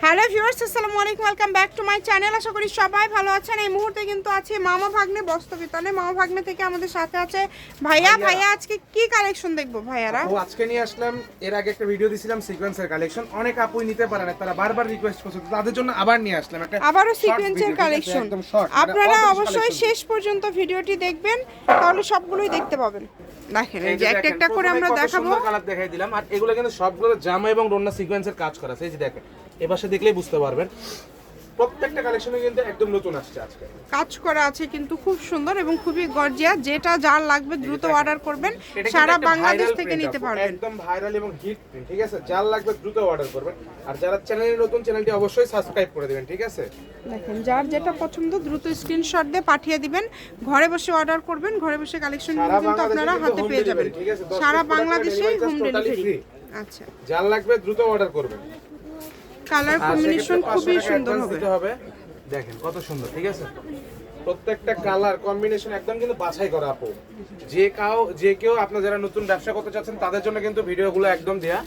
Hello viewers, আসসালামু আলাইকুম, welcome back to my channel. আশা করি সবাই ভালো আছেন। এই মুহূর্তে কিন্তু আছে মামা ভাগ্নে বস্ত্রবিতানে। মামা ভাগ্নে থেকে আমাদের সাথে আছে ভাইয়া। আজকে কি কালেকশন দেখবো ভাইয়ারা? ও আজকে নিয়ে আসলাম, এর আগে একটা ভিডিও দিছিলাম সিকোয়েন্সের কালেকশন, অনেক আপুই নিতে পারে না, তারা বারবার রিকোয়েস্ট করছে, তাদের জন্য আবার নিয়ে আসলাম একটা আবারও সিকোয়েন্সের কালেকশন। আপনারা অবশ্যই শেষ পর্যন্ত ভিডিওটি দেখবেন, তাহলে সবগুলোই দেখতে পাবেন। দেখেন এই যে একটা একটা করে আমরা দেখাবো। কালার দেখাই দিলাম, আর এগুলো কিন্তু সবগুলো জামা এবং রন্না সিকোয়েন্সের কাজ করা আছে। এই যে দেখেন, এপাশে দেখলেই বুঝতে পারবেন প্রত্যেকটা কালেকশনে কিন্তু একদম নতুন আসছে আজকে। কাজ করা আছে কিন্তু খুব সুন্দর এবং খুবই গর্জিয়াস। যেটা যার লাগবে দ্রুত অর্ডার করবেন, সারা বাংলাদেশ থেকে নিতে পারবেন। একদম ভাইরাল এবং হিট প্রিন্ট, ঠিক আছে? যার লাগবে দ্রুত অর্ডার করবেন। আর যারা চ্যানেলে নতুন, চ্যানেলটি অবশ্যই সাবস্ক্রাইব করে দিবেন, ঠিক আছে? দেখেন যার যেটা পছন্দ দ্রুত স্ক্রিনশট দিয়ে পাঠিয়ে দিবেন। ঘরে বসে অর্ডার করবেন, ঘরে বসে কালেকশনগুলো কিন্তু আপনারা হাতে পেয়ে যাবেন। সারা বাংলাদেশে হোম ডেলিভারি। আচ্ছা, যার লাগবে দ্রুত অর্ডার করবেন। কালার কম্বিনেশন খুবই সুন্দর হবে। দেখেন কত সুন্দর, ঠিক আছে? প্রত্যেকটা কালার কম্বিনেশন একদম কিন্তু বাছাই করা আপু। যে কেউ আপনারা যারা নতুন ব্যবসা করতে চাচ্ছেন তাদের জন্য কিন্তু ভিডিওগুলো একদম দেয়া।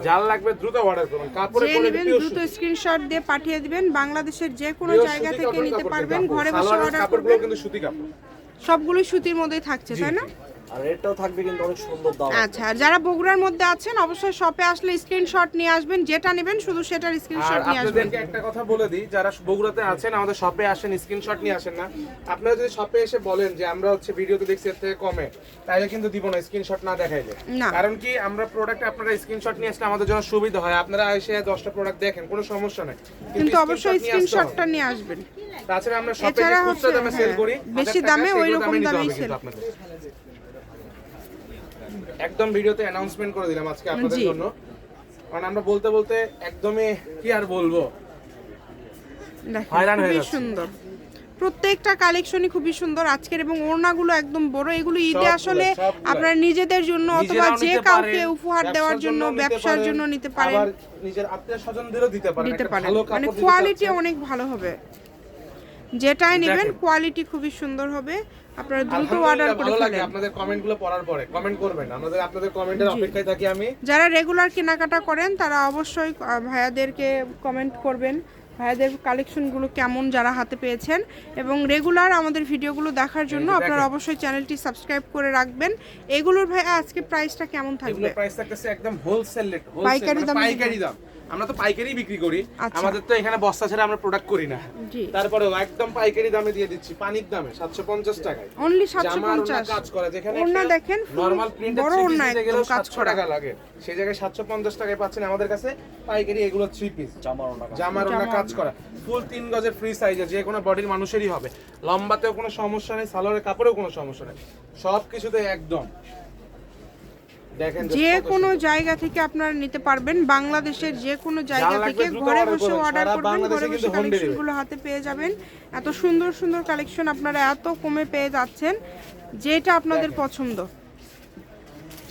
যার লাগবে দ্রুত অর্ডার করুন। কাপড়ের কোয়ালিটি দ্রুত স্ক্রিনশট দিয়ে পাঠিয়ে দিবেন। বাংলাদেশের যে কোনো জায়গা থেকে নিতে পারবেন, ঘরে বসে অর্ডার কাপড়গুলো করবেন। কিন্তু সুতি কাপড়, সবগুলো সুতির মধ্যেই থাকছে, তাই না? আর এটাও থাকবে কিন্তু অনেক সুন্দর দাম। আচ্ছা, যারা বগুড়ার মধ্যে আছেন অবশ্যই শপে আসলে স্ক্রিনশট নিয়ে আসবেন। যেটা নেবেন শুধু সেটার স্ক্রিনশট নিয়ে আসবেন। আপনাদেরকে একটা কথা বলে দিই, যারা বগুড়াতে আছেন আমাদের শপে আসেন, স্ক্রিনশট নিয়ে আসেন না। আপনারা যদি শপে এসে বলেন যে আমরা হচ্ছে ভিডিওতে দেখছি এর থেকে কমে, তাহলে কিন্তু দিব না স্ক্রিনশট না দেখাইলে। কারণ কি, আমরা প্রোডাক্ট আপনারা স্ক্রিনশট নিয়ে আসলে আমাদের জন্য সুবিধা হয়। আপনারা এসে 10টা প্রোডাক্ট দেখেন, কোনো সমস্যা নাই, কিন্তু অবশ্যই স্ক্রিনশটটা নিয়ে আসবেন। তাছাড়া আমরা শপে যে খুচরা দামে সেল করি, বেশি দামে ওই রকম দামেই সেল। একদম ভিডিওতে অ্যানাউন্সমেন্ট করে দিলাম আজকে আপনাদের জন্য, কারণ আমরা বলতে বলতে একদমই কি আর বলবো, হয়রান হয়ে যাচ্ছে। সুন্দর প্রত্যেকটা কালেকশনই খুবই সুন্দর আজকের, এবং ওড়নাগুলো একদম বড়। এগুলো ঈদে আসলে আপনারা নিজেদের জন্য অথবা যে কাউকে উপহার দেওয়ার জন্য, ব্যবসার জন্য নিতে পারেন, আবার নিজের আত্মীয়স্বজনদেরও দিতে পারেন। মানে কোয়ালিটি অনেক ভালো হবে। যেটাই নেবেন কোয়ালিটি খুবই সুন্দর হবে। আপনারা দ্রুত অর্ডার করে ফেলেন। আপনাদের কমেন্টগুলো পড়ার পরে কমেন্ট করবেন, আপনাদের কমেন্টের অপেক্ষায় থাকি আমি। যারা রেগুলার কেনাকাটা করেন তারা অবশ্যই ভাইয়াদেরকে কমেন্ট করবেন, ভাইয়াদের কালেকশনগুলো কেমন যারা হাতে পেয়েছেন। এবং রেগুলার আমাদের ভিডিওগুলো দেখার জন্য আপনারা অবশ্যই চ্যানেলটি সাবস্ক্রাইব করে রাখবেন। এগুলোর ভাইয়া আজকে প্রাইসটা কেমন থাকবে? এগুলোর প্রাইস থাকতেছে একদম হোলসেল রেট, পাইকারি দাম। আমরা তো পাইকারি বিক্রি করি, আমাদের তো এখানে বস্তা ছাড়া আমরা প্রোডাক্ট করি না। তারপরে একদম পাইকারি দামে দিয়ে দিচ্ছি, পানির দামে 750 টাকায় অনলি 750 কাজ করা। যেখানে ওড়না দেখেন নরমাল প্রিন্টের বড় ওড়না একদম কাজ করা টাকা লাগে, সেই জায়গায় 750 টাকায় পাচ্ছেন আমাদের কাছে পাইকারি। এগুলো 3 পিস জামার ওড়না কাজ করা, ফুল 3 গজের ফ্রি সাইজে, যে কোনো বডির মানুষেরই হবে। লম্বাতেও কোনো সমস্যা নেই, সালোয়ারের কাপড়েও কোনো সমস্যা নেই, সবকিছুতে একদম। যে কোনো জায়গা থেকে আপনারা নিতে পারবেন, বাংলাদেশের যে কোনো জায়গা থেকে ঘরে বসে অর্ডার করবেন, ঘরে বসে কালেকশনগুলো হাতে পেয়ে যাবেন। এত সুন্দর সুন্দর কালেকশন আপনারা এত কমে পেয়ে যাচ্ছেন, যেটা আপনাদের পছন্দ।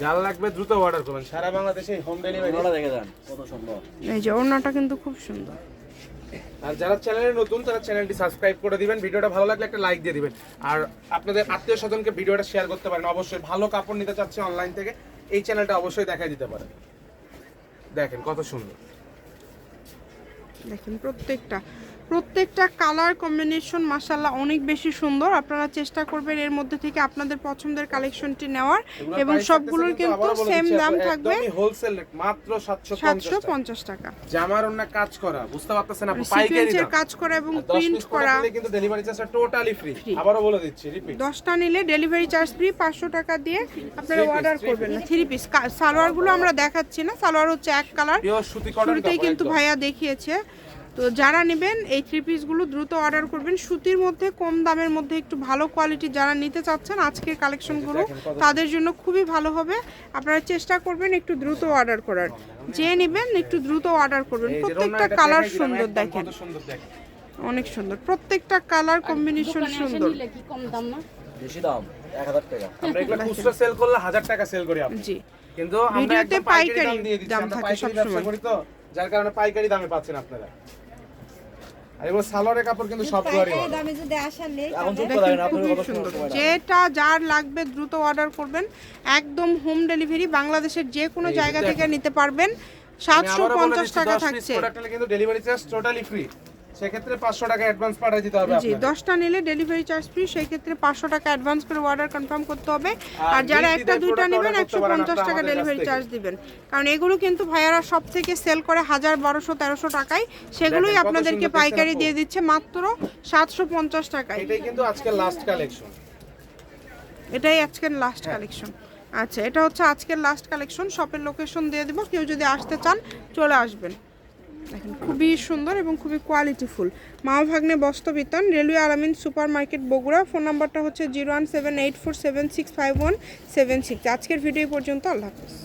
যার লাগবে দ্রুত অর্ডার করবেন, সারা বাংলাদেশে হোম ডেলিভারি। দেখে যান কত সুন্দর, এই যে ওড়নাটা কিন্তু খুব সুন্দর। আর যারা চ্যানেলে নতুন তারা চ্যানেলটি সাবস্ক্রাইব করে দিবেন, ভিডিওটা ভালো লাগলে একটা লাইক দিয়ে দিবেন, আর আপনাদের আত্মীয় স্বজনকে ভিডিওটা শেয়ার করতে পারেন। অবশ্যই ভালো কাপড় নিতে চাচ্ছে অনলাইন থেকে, এই চ্যানেলটা অবশ্যই দেখাই দিতে পারেন। দেখেন কত সুন্দর, দেখেন প্রত্যেকটা কালার কম্বিনেশন মাশাআল্লাহ অনেক বেশি সুন্দর। আপনারা চেষ্টা করবেন এর মধ্যে থেকে আপনাদের পছন্দের কালেকশনটি নেওয়ার, এবং সবগুলোর কিন্তু সেম দাম থাকবে, হোলসেল রেট মাত্র 750 টাকা। জামার ওন্না কাজ করা, বুঝতে পারতেছেন আপনি, পাইকারি দাম, কাজ করা এবং প্রিন্ট করা, কিন্তু ডেলিভারি চার্জটা টোটালি ফ্রি। আবারো বলে দিচ্ছি, রিপিট, 10টা নিলে ডেলিভারি চার্জ ফ্রি, 500 টাকা দিয়ে আপনারা অর্ডার করবেন। না 3 পিস সালোয়ারগুলো আমরা দেখাচ্ছি না, সালোয়ার হচ্ছে এক কালার, পিওর সুতি কটন শুরুতেই কিন্তু ভাইয়া দেখিয়েছে। তো যারা নেবেন এই 3 পিসগুলো দ্রুত অর্ডার করবেন। সুতির মধ্যে কম দামের মধ্যে একটু ভালো কোয়ালিটি যারা নিতে চাচ্ছেন আজকের কালেকশনগুলো তাদের জন্য খুবই ভালো হবে। আপনারা চেষ্টা করবেন একটু দ্রুত অর্ডার করার, যে নেবেন একটু দ্রুত অর্ডার করবেন। প্রত্যেকটা কালার সুন্দর, দেখেন অনেক সুন্দর, প্রত্যেকটা কালার কম্বিনেশন সুন্দর। বেশি দাম 1000 টাকা, আমরা এগুলো খুচরা সেল করলে 1000 টাকা সেল করি আপনি, জি, কিন্তু আমরা একদম পাইকারি দাম দিয়ে দিচ্ছি। আমরা পাইকারি ব্যবসা করি তো, যার কারণে পাইকারি দামে পাচ্ছেন আপনারা। আর এগুলো সালোয়ারের কাপড় কিন্তু সব গুলোরই ভালো। দামে যদি আসেন নেই এখন চুপ করে রাখেন, আপনাদের কত সুন্দর। সুন্দর। যেটা যার লাগবে দ্রুত অর্ডার করবেন, একদম হোম ডেলিভারি, বাংলাদেশের যে কোনো জায়গা থেকে নিতে পারবেন। 750 টাকা থাকছে। প্রোডাক্ট নিলে কিন্তু ডেলিভারি চার্জ টোটালি ফ্রি, সেক্ষেত্রে 500 টাকা অ্যাডভান্স পাঠিয়ে দিতে হবে জি, আপনাকে। 10টা নিলে ডেলিভারি চার্জ ফ্রি, সেই ক্ষেত্রে 500 টাকা অ্যাডভান্স করে অর্ডার কনফার্ম করতে হবে। আর যারা একটা দুইটা নেবেন 150 টাকা ডেলিভারি চার্জ দিবেন, কারণ এগুলো কিন্তু ভাইয়ারা সব থেকে সেল করে 1000, 1200, 1300 টাকায়, সেগুলোই দেখেন কত আপনাদেরকে সুন্দর পাইকারি দেখছেন দিয়ে দিচ্ছে মাত্র 750 টাকায়। এটাই কিন্তু আজকের লাস্ট কালেকশন। এটাই আজকের লাস্ট কালেকশন। আচ্ছা, এটা হচ্ছে আজকের লাস্ট কালেকশন। শপের লোকেশন দিয়ে দিব, কেউ যদি আসতে চান চলে আসবেন। দেখেন খুবই সুন্দর এবং খুবই কোয়ালিটিফুল। মা ভাগ্নে বস্ত্র বিতান, রেলওয়ে আলামিন সুপার মার্কেট বগুড়া। ফোন নাম্বারটা হচ্ছে 01784765176। আজকের ভিডিও পর্যন্ত, আল্লাহ হাফেজ।